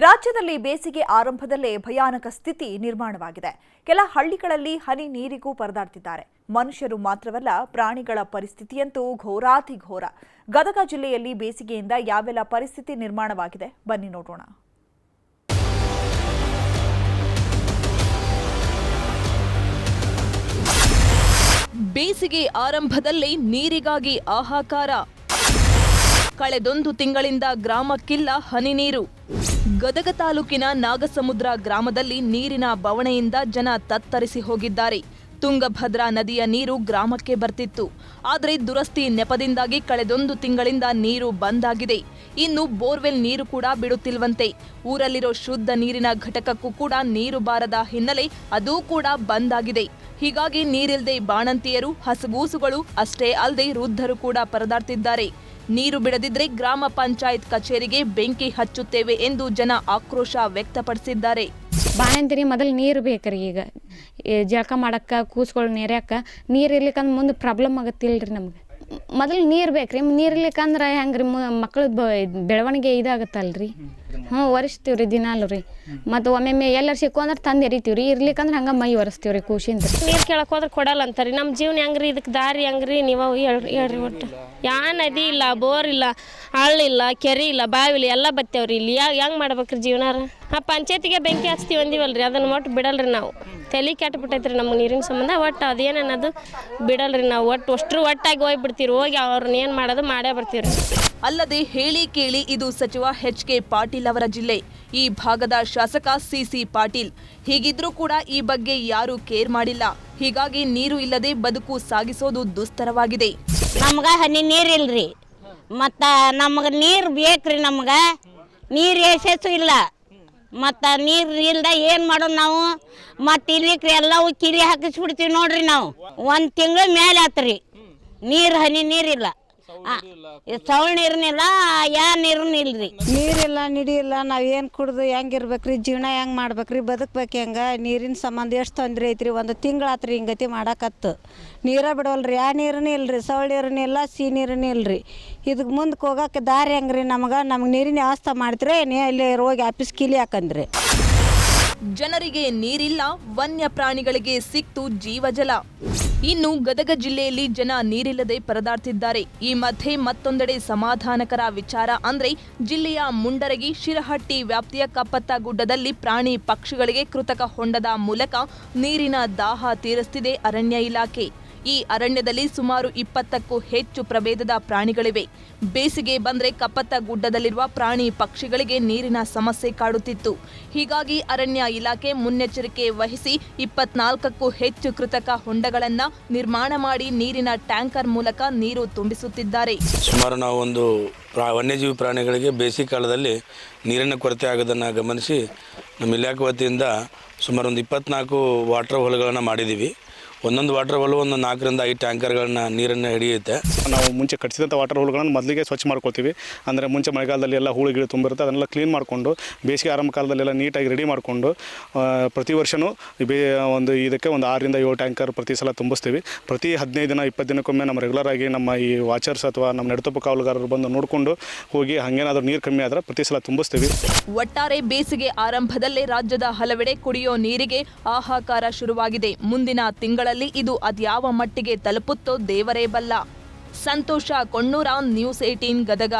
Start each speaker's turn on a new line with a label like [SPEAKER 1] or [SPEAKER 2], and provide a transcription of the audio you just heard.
[SPEAKER 1] ರಾಜ್ಯದಲ್ಲಿ ಬೇಸಿಗೆ ಆರಂಭದಲ್ಲೇ ಭಯಾನಕ ಸ್ಥಿತಿ ನಿರ್ಮಾಣವಾಗಿದೆ. ಕೆಲ ಹಳ್ಳಿಗಳಲ್ಲಿ ಹನಿ ನೀರಿಗೂ ಪರದಾಡ್ತಿದ್ದಾರೆ. ಮನುಷ್ಯರು ಮಾತ್ರವಲ್ಲ, ಪ್ರಾಣಿಗಳ ಪರಿಸ್ಥಿತಿಯಂತೂ ಘೋರಾತಿಘೋರ. ಗದಗ ಜಿಲ್ಲೆಯಲ್ಲಿ ಬೇಸಿಗೆಯಿಂದ ಯಾವೆಲ್ಲ ಪರಿಸ್ಥಿತಿ ನಿರ್ಮಾಣವಾಗಿದೆ ಬನ್ನಿ ನೋಡೋಣ.
[SPEAKER 2] ಬೇಸಿಗೆ ಆರಂಭದಲ್ಲೇ ನೀರಿಗಾಗಿ ಹಾಹಾಕಾರ. ಕಳೆದೊಂದು ತಿಂಗಳಿಂದ ಗ್ರಾಮಕ್ಕಿಲ್ಲ ಹನಿ ನೀರು. ಗದಗ ತಾಲೂಕಿನ ನಾಗಸಮುದ್ರ ಗ್ರಾಮದಲ್ಲಿ ನೀರಿನ ಬವಣೆಯಿಂದ ಜನ ತತ್ತರಿಸಿ ಹೋಗಿದ್ದಾರೆ. ತುಂಗಭದ್ರಾ ನದಿಯ ನೀರು ಗ್ರಾಮಕ್ಕೆ ಬರ್ತಿತ್ತು. ಆದರೆ ದುರಸ್ತಿ ನೆಪದಿಂದಾಗಿ ಕಳೆದೊಂದು ತಿಂಗಳಿಂದ ನೀರು ಬಂದ್ ಆಗಿದೆ. ಇನ್ನು ಬೋರ್ವೆಲ್ ನೀರು ಕೂಡ ಬಿಡುತ್ತಿಲ್ವಂತೆ. ಊರಲ್ಲಿರೋ ಶುದ್ಧ ನೀರಿನ ಘಟಕಕ್ಕೂ ಕೂಡ ನೀರು ಬಾರದ ಹಿನ್ನೆಲೆ ಅದೂ ಕೂಡ ಬಂದ್ ಆಗಿದೆ. ಹೀಗಾಗಿ ನೀರಿಲ್ಲದೆ ಬಾಣಂತಿಯರು, ಹಸಗೂಸುಗಳು ಅಷ್ಟೇ ಅಲ್ಲದೆ ವೃದ್ಧರು ಕೂಡ ಪರದಾಡ್ತಿದ್ದಾರೆ. ನೀರು ಬಿಡದಿದ್ರೆ ಗ್ರಾಮ ಪಂಚಾಯತ್ ಕಚೇರಿಗೆ ಬೆಂಕಿ ಹಚ್ಚುತ್ತೇವೆ ಎಂದು ಜನ ಆಕ್ರೋಶ ವ್ಯಕ್ತಪಡಿಸಿದ್ದಾರೆ.
[SPEAKER 3] ಬಾಣಂತಿರಿ ಮೊದಲು ನೀರು ಬೇಕ್ರಿ. ಈಗ ಜಳಕ ಮಾಡಕ್ಕೆ, ಕೂಸ್ಗಳು ನೆರ್ಯಾಕ ನೀರು ಇರ್ಲಿಕ್ಕಂದ್ರೆ ಮುಂದೆ ಪ್ರಾಬ್ಲಮ್ ಆಗತ್ತಿಲ್ರಿ. ನಮ್ಗೆ ಮೊದಲು ನೀರು ಬೇಕ್ರಿ. ನೀರು ಇರ್ಲಿಕ್ಕಂದ್ರೆ ಹೆಂಗ್ರಿ ಮಕ್ಳು ಬೆಳವಣಿಗೆ ಇದಾಗತ್ತಲ್ರಿ. ಒರೆಸ್ತೀವಿ ರೀ ದಿನಾಲು ರೀ. ಮತ್ತು ಒಮ್ಮೆ ಎಲ್ಲರೂ ಸಿಕ್ಕು ಅಂದ್ರೆ ತಂದು ಎರಿತೀವಿ ರೀ. ಇರ್ಲಿಕ್ಕಂದ್ರೆ ಹಂಗೆ ಮೈ ಒರೆಸ್ತೀವಿ ರೀ ಖುಷಿಯಿಂದ.
[SPEAKER 4] ನೀರು ಕೇಳಕ್ಕೆ ಹೋದ್ರೆ ಕೊಡಲ್ಲ ಅಂತಾರೆ. ನಮ್ಮ ಜೀವನ ಹೆಂಗ್ರಿ, ಇದಕ್ಕೆ ದಾರಿ ಹೆಂಗ್ರಿ ನೀವು ಹೇಳ್ರಿ. ಒಟ್ಟು ಯಾವ ನದಿ ಇಲ್ಲ, ಬೋರ್ ಇಲ್ಲ, ಹಳ್ಳಿಲ್ಲ, ಕೆರೆ ಇಲ್ಲ, ಬಾವಿಲ್ಲ, ಎಲ್ಲ ಬತ್ತೇವ್ರಿ. ಇಲ್ಲಿ ಹೆಂಗೆ ಮಾಡ್ಬೇಕ್ರಿ ಜೀವನ? ಆ ಪಂಚಾಯತಿಗೆ ಬೆಂಕಿ ಹಚ್ತೀವಿ ಅಂದಿವಲ್ರಿ, ಅದನ್ನು ಒಟ್ಟು ಬಿಡಲ್ರಿ ನಾವು. ತಲೆ ಕೆಟ್ಟಬಿಟ್ಟೈತ್ರಿ ನಮ್ಗೆ ನೀರಿನ ಸಂಬಂಧ. ಒಟ್ಟು ಅದೇನನ್ನೋದು ಬಿಡಲ್ರಿ ನಾವು. ಅಷ್ಟರು ಒಟ್ಟಾಗಿ ಹೋಗ್ಬಿಡ್ತೀವಿ. ಹೋಗಿ ಅವ್ರನ್ನ ಏನು ಮಾಡೋದು ಮಾಡೇ ಬರ್ತೀವಿ.
[SPEAKER 2] ಅಲ್ಲದೆ ಹೇಳಿ ಕೇಳಿ ಇದು ಸಚಿವ ಎಚ್.ಕೆ. ಪಾಟೀಲ್ ಅವರ ಜಿಲ್ಲೆ. ಈ ಭಾಗದ ಶಾಸಕ ಸಿ.ಸಿ. ಪಾಟೀಲ್. ಹೀಗಿದ್ರೂ ಕೂಡ ಈ ಬಗ್ಗೆ ಯಾರೂ ಕೇರ್ ಮಾಡಿಲ್ಲ. ಹೀಗಾಗಿ ನೀರು ಇಲ್ಲದೆ ಬದುಕು ಸಾಗಿಸೋದು ದುಸ್ತರವಾಗಿದೆ.
[SPEAKER 5] ನಮ್ಗೆ ಹನಿ ನೀರಿಲ್ರಿ, ಮತ್ತು ನಮ್ಗೆ ನೀರು ಬೇಕ್ರಿ. ನಮ್ಗೆ ನೀರು ಎಸೆಸು ಇಲ್ಲ, ಮತ್ತು ನೀರು ಇಲ್ದ ಏನು ಮಾಡೋದು ನಾವು? ಮತ್ತು ಇಲ್ಲಿಕ್ರಿ ಎಲ್ಲವೂ ಕಿಲಿ ಹಾಕಿಸ್ಬಿಡ್ತೀವಿ ನೋಡ್ರಿ. ನಾವು 1 ತಿಂಗಳ ಮೇಲೆ ಆತ್ರಿ ನೀರು, ಹನಿ ನೀರಿಲ್ಲ, ಸೌಳ್ ನೀರ್ನಿಲ್ಲ, ಯಾ ನೀರನ್ನ ಇಲ್ರಿ.
[SPEAKER 6] ನೀರಿಲ್ಲ, ನಿಡಿಯಿಲ್ಲ. ನಾವು ಏನು ಕುಡ್ದು ಹೆಂಗಿರ್ಬೇಕ್ರಿ? ಜೀವನ ಹೆಂಗೆ ಮಾಡ್ಬೇಕ್ರಿ? ಬದುಕ್ಬೇಕು ಹೆಂಗೆ? ನೀರಿನ ಸಂಬಂಧ ಎಷ್ಟು ತೊಂದರೆ ಐತ್ರಿ. 1 ತಿಂಗಳಾತ್ರಿ ಹಿಂಗತಿ ಮಾಡಾಕತ್ತು. ನೀರ ಬಿಡವಲ್ರಿ. ಯಾ ನೀರನ್ನ ಇಲ್ರಿ, ಸೌಳ್ ನೀರನ್ನ ಇಲ್ಲ, ಸಿಹಿ ನೀರನ್ನ ಇಲ್ರಿ. ಇದಕ್ಕೆ ಮುಂದಕ್ಕೆ ಹೋಗೋಕೆ ದಾರಿ ಹೆಂಗ್ರಿ? ನಮ್ಗೆ ನೀರಿನ ವ್ಯವಸ್ಥೆ ಮಾಡ್ತೀರಿ ಇಲ್ಲಿ ಹೋಗಿ ಆಫೀಸ್ ಕೀಲಿ ಹಾಕಂದ್ರಿ.
[SPEAKER 2] ಜನರಿಗೆ ನೀರಿಲ್ಲ, ವನ್ಯ ಪ್ರಾಣಿಗಳಿಗೆ ಸಿಕ್ತು ಜೀವಜಲ. ಇನ್ನು ಗದಗ ಜಿಲ್ಲೆಯಲ್ಲಿ ಜನ ನೀರಿಲ್ಲದೆ ಪರದಾಡ್ತಿದ್ದಾರೆ. ಈ ಮಧ್ಯೆ ಮತ್ತೊಂದೆಡೆ ಸಮಾಧಾನಕರ ವಿಚಾರ ಅಂದ್ರೆ ಜಿಲ್ಲೆಯ ಮುಂಡರಗಿ, ಶಿರಹಟ್ಟಿ ವ್ಯಾಪ್ತಿಯ ಕಪ್ಪತ್ತ ಗುಡ್ಡದಲ್ಲಿ ಪ್ರಾಣಿ ಪಕ್ಷಿಗಳಿಗೆ ಕೃತಕ ಹೊಂಡದ ಮೂಲಕ ನೀರಿನ ದಾಹ ತೀರಿಸ್ತಿದೆ ಅರಣ್ಯ ಇಲಾಖೆ. ಈ ಅರಣ್ಯದಲ್ಲಿ ಸುಮಾರು 20ಕ್ಕೂ ಹೆಚ್ಚು ಪ್ರಭೇದದ ಪ್ರಾಣಿಗಳಿವೆ. ಬೇಸಿಗೆ ಬಂದ್ರೆ ಕಪ್ಪತ್ತ ಗುಡ್ಡದಲ್ಲಿರುವ ಪ್ರಾಣಿ ಪಕ್ಷಿಗಳಿಗೆ ನೀರಿನ ಸಮಸ್ಯೆ ಕಾಡುತ್ತಿತ್ತು. ಹೀಗಾಗಿ ಅರಣ್ಯ ಇಲಾಖೆ ಮುನ್ನೆಚ್ಚರಿಕೆ ವಹಿಸಿ 24ಕ್ಕೂ ಹೆಚ್ಚು ಕೃತಕ ಹೊಂಡಗಳನ್ನ ನಿರ್ಮಾಣ ಮಾಡಿ ನೀರಿನ ಟ್ಯಾಂಕರ್ ಮೂಲಕ ನೀರು ತುಂಬಿಸುತ್ತಿದ್ದಾರೆ.
[SPEAKER 7] ಸುಮಾರು ನಾವು ಒಂದು ವನ್ಯಜೀವಿ ಪ್ರಾಣಿಗಳಿಗೆ ಬೇಸಿಗೆ ಕಾಲದಲ್ಲಿ ನೀರಿನ ಕೊರತೆ ಆಗೋದನ್ನು ಗಮನಿಸಿ ನಮ್ಮ ಇಲಾಖೆ ವತಿಯಿಂದ ಸುಮಾರು ಒಂದು 24 ವಾಟರ್ ಹೋಲ್ಗಳನ್ನು ಮಾಡಿದ್ದೀವಿ. ಒಂದೊಂದು ವಾಟರ್ ಹೋಲ್ ಒಂದು 4 ರಿಂದ 5 ಟ್ಯಾಂಕರ್ಗಳನ್ನ ನೀರನ್ನು ಹಿಡಿಯುತ್ತೆ.
[SPEAKER 8] ನಾವು ಮುಂಚೆ ಕಟ್ಟಿಸಿದಂಥ ವಾಟರ್ ಹೋಲ್ಗಳನ್ನು ಮೊದಲಿಗೆ ಸ್ವಚ್ಛ ಮಾಡ್ಕೊಳ್ತೀವಿ. ಅಂದರೆ ಮುಂಚೆ ಮಳೆಗಾಲದಲ್ಲಿ ಎಲ್ಲ ಹೂಳುಗಿಳು ತುಂಬಿರುತ್ತೆ, ಅದನ್ನೆಲ್ಲ ಕ್ಲೀನ್ ಮಾಡಿಕೊಂಡು ಬೇಸಿಗೆ ಆರಂಭ ಕಾಲದಲ್ಲೆಲ್ಲ ನೀಟಾಗಿ ರೆಡಿ ಮಾಡಿಕೊಂಡು ಪ್ರತಿ ವರ್ಷವೂ ಇದಕ್ಕೆ ಒಂದು 6 ರಿಂದ 7 ಟ್ಯಾಂಕರ್ ಪ್ರತಿ ಸಲ ತುಂಬಿಸ್ತೀವಿ. ಪ್ರತಿ 15 ದಿನ 20 ದಿನಕ್ಕೊಮ್ಮೆ ನಮ್ಮ ರೆಗ್ಯುಲರ್ ಆಗಿ ನಮ್ಮ ಈ ವಾಚರ್ಸ್ ಅಥವಾ ನಮ್ಮ ನೆಡತೋಪ ಕಾವಲುಗಾರರು ಬಂದು ನೋಡಿಕೊಂಡು ಹೋಗಿ ಹಾಗೇನಾದರೂ ನೀರು ಕಮ್ಮಿ ಆದರೆ ಪ್ರತಿ ಸಲ ತುಂಬಿಸ್ತೀವಿ.
[SPEAKER 2] ಒಟ್ಟಾರೆ ಬೇಸಿಗೆ ಆರಂಭದಲ್ಲೇ ರಾಜ್ಯದ ಹಲವೆಡೆ ಕುಡಿಯೋ ನೀರಿಗೆ ಹಾಹಾಕಾರ ಶುರುವಾಗಿದೆ. ಮುಂದಿನ ತಿಂಗಳಲ್ಲಿ ಇದು ಅದ್ಯಾವ ಮಟ್ಟಿಗೆ ತಲುಪುತ್ತೋ ದೇವರೇ ಬಲ್ಲ. ಸಂತೋಷ ಕೊಣ್ಣೂರ, ನ್ಯೂಸ್ 18 ಗದಗ.